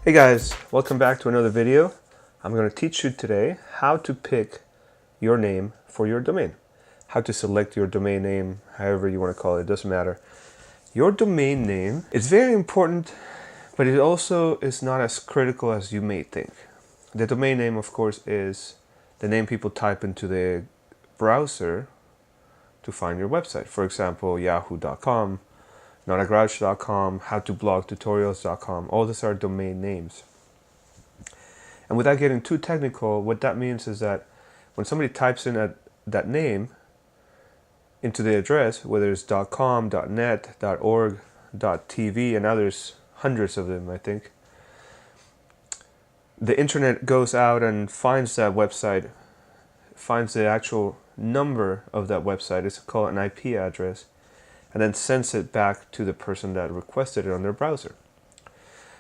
Hey guys, welcome back to another video. I'm going to teach you today how to pick your name for your domain. How to select your domain name, however you want to call it, doesn't matter. Your domain name is very important, but it also is not as critical as you may think. The domain name, of course, is the name people type into the browser to find your website. For example, yahoo.com, notagrouch.com, howtoblogtutorials.com. All these are domain names. And without getting too technical, what that means is that when somebody types in that name into the address, whether it's .com, .net, .org, .tv, and now there's hundreds of them, I think, the internet goes out and finds that website, finds the actual number of that website, it's called an IP address, and then sends it back to the person that requested it on their browser.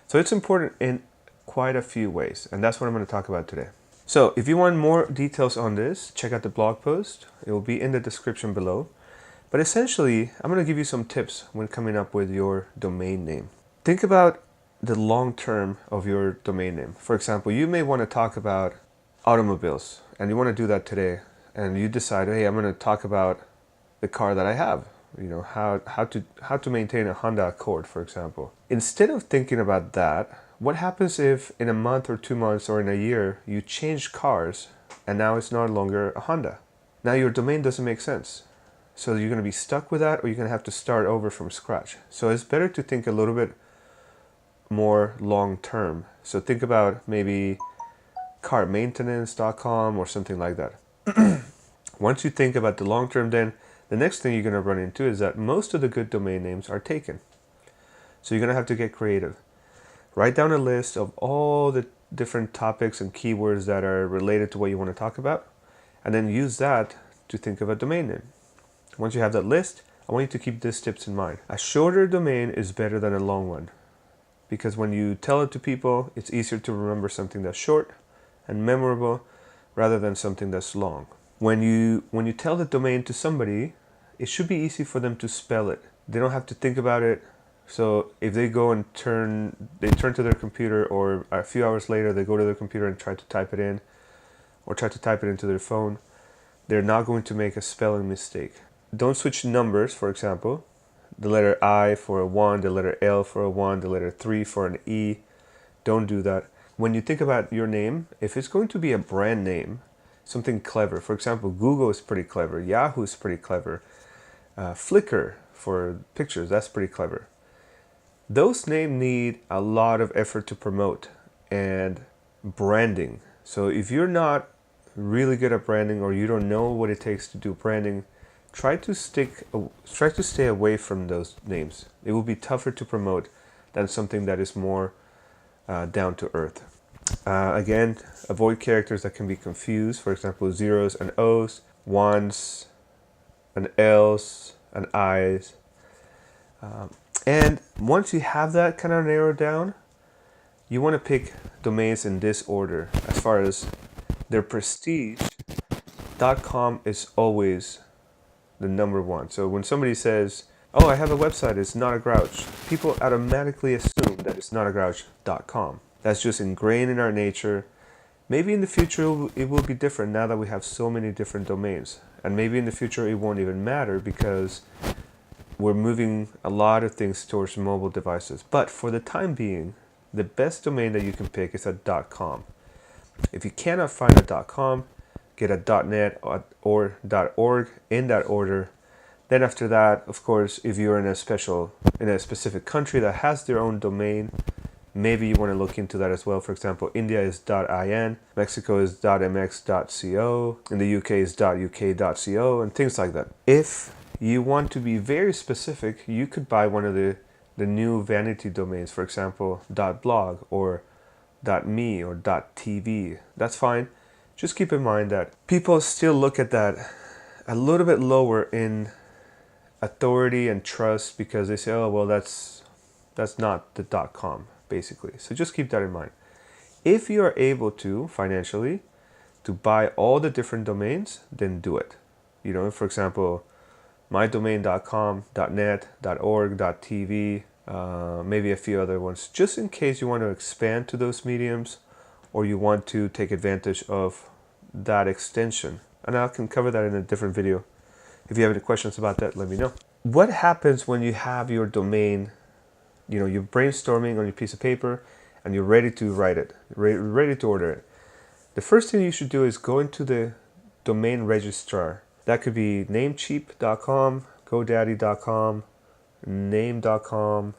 So it's important in quite a few ways, and that's what I'm going to talk about today. So if you want more details on this, check out the blog post. It will be in the description below. But essentially, I'm going to give you some tips when coming up with your domain name. Think about the long term of your domain name. For example, you may want to talk about automobiles, and you want to do that today, and you decide, hey, I'm going to talk about the car that I have. You know, how to maintain a Honda Accord, for example. Instead of thinking about that, what happens if in a month or 2 months or in a year you change cars and now it's no longer a Honda? Now your domain doesn't make sense. So you're going to be stuck with that, or you're going to have to start over from scratch. So it's better to think a little bit more long term. So think about maybe carmaintenance.com or something like that. Once you think about the long term, then the next thing you're going to run into is that most of the good domain names are taken. So you're going to have to get creative. Write down a list of all the different topics and keywords that are related to what you want to talk about, and then use that to think of a domain name. Once you have that list, I want you to keep these tips in mind. A shorter domain is better than a long one, because when you tell it to people, it's easier to remember something that's short and memorable rather than something that's long. When you tell the domain to somebody, it should be easy for them to spell it. They don't have to think about it. So if they go and turn to their computer, or a few hours later they go to their computer and try to type it in, or try to type it into their phone, they're not going to make a spelling mistake. Don't switch numbers, for example. The letter I for a 1, the letter L for a 1, the letter 3 for an E. Don't do that. When you think about your name, if it's going to be a brand name, something clever. For example, Google is pretty clever. Yahoo is pretty clever. Flickr for pictures, that's pretty clever. Those names need a lot of effort to promote and branding. So if you're not really good at branding, or you don't know what it takes to do branding, try to stay away from those names. It will be tougher to promote than something that is more down to earth. Again, avoid characters that can be confused. For example, zeros and O's, ones and L's and I's. And once you have that kind of narrowed down, you want to pick domains in this order. As far as their prestige, .com is always the number one. So when somebody says, oh, I have a website, it's Not a Grouch, people automatically assume that it's notagrouch.com. That's just ingrained in our nature. Maybe in the future it will be different now that we have so many different domains. And maybe in the future it won't even matter, because we're moving a lot of things towards mobile devices. But for the time being, the best domain that you can pick is a .com. If you cannot find a .com, get a .net or .org in that order. Then after that, of course, if you're in a specific country that has their own domain, maybe you want to look into that as well. For example, India is .in, Mexico is .mx.co, and the UK is .uk.co, and things like that. If you want to be very specific, you could buy one of the new vanity domains, for example, .blog or .me or .tv. That's fine. Just keep in mind that people still look at that a little bit lower in authority and trust, because they say, oh, well, that's not the .com, basically. So just keep that in mind. If you are able to, financially, to buy all the different domains, then do it. For example, mydomain.com, .net, .org, .tv, maybe a few other ones, just in case you want to expand to those mediums or you want to take advantage of that extension. And I can cover that in a different video. If you have any questions about that, let me know. What happens when you have your domain, you're brainstorming on your piece of paper and you're ready to write it, ready to order it? The first thing you should do is go into the domain registrar. That could be namecheap.com, godaddy.com, name.com.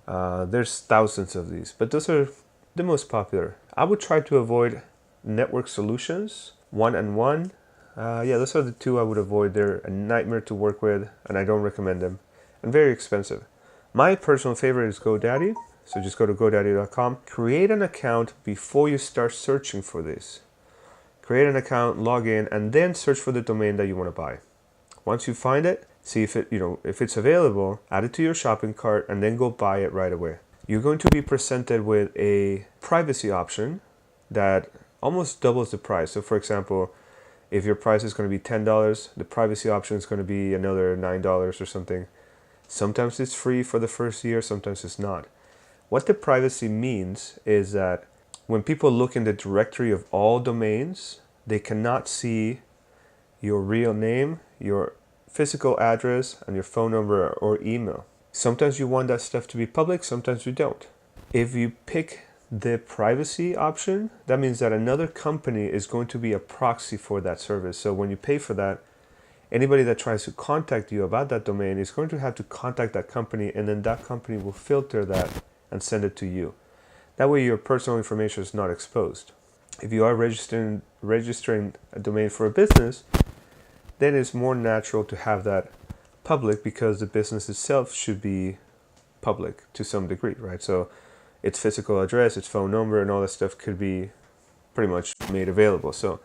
There's thousands of these, but those are the most popular. I would try to avoid Network Solutions, One and One. Yeah, those are the two I would avoid. They're a nightmare to work with, and I don't recommend them, and very expensive. My personal favorite is GoDaddy, so just go to godaddy.com. Create an account before you start searching for this. Create an account, log in, and then search for the domain that you want to buy. Once you find it, see if it's available, add it to your shopping cart, and then go buy it right away. You're going to be presented with a privacy option that almost doubles the price. So for example, if your price is going to be $10, the privacy option is going to be another $9 or something. Sometimes it's free for the first year, sometimes it's not. What the privacy means is that when people look in the directory of all domains, they cannot see your real name, your physical address, and your phone number or email. Sometimes you want that stuff to be public, sometimes you don't. If you pick the privacy option, that means that another company is going to be a proxy for that service. So when you pay for that, anybody that tries to contact you about that domain is going to have to contact that company, and then that company will filter that and send it to you. That way your personal information is not exposed. If you are registering a domain for a business, then it's more natural to have that public because the business itself should be public to some degree, right? So its physical address, its phone number, and all that stuff could be pretty much made available. So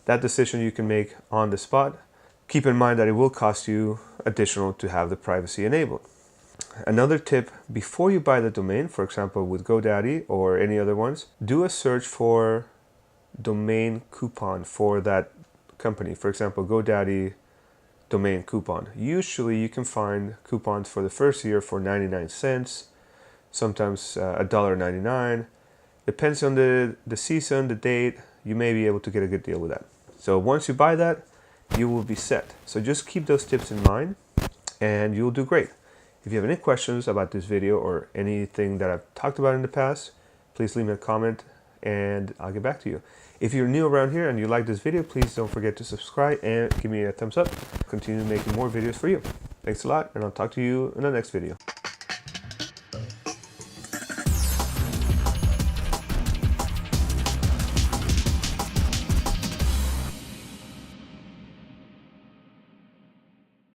that decision you can make on the spot. Keep in mind that it will cost you additional to have the privacy enabled. Another tip, before you buy the domain, for example with GoDaddy or any other ones, do a search for domain coupon for that company. For example, GoDaddy domain coupon. Usually you can find coupons for the first year for 99 cents, sometimes $1.99. Depends on the season, the date. You may be able to get a good deal with that. So once you buy that, you will be set. So just keep those tips in mind and you'll do great. If you have any questions about this video or anything that I've talked about in the past, please leave me a comment and I'll get back to you. If you're new around here and you like this video, please don't forget to subscribe and give me a thumbs up. Continue making more videos for you. Thanks a lot, and I'll talk to you in the next video.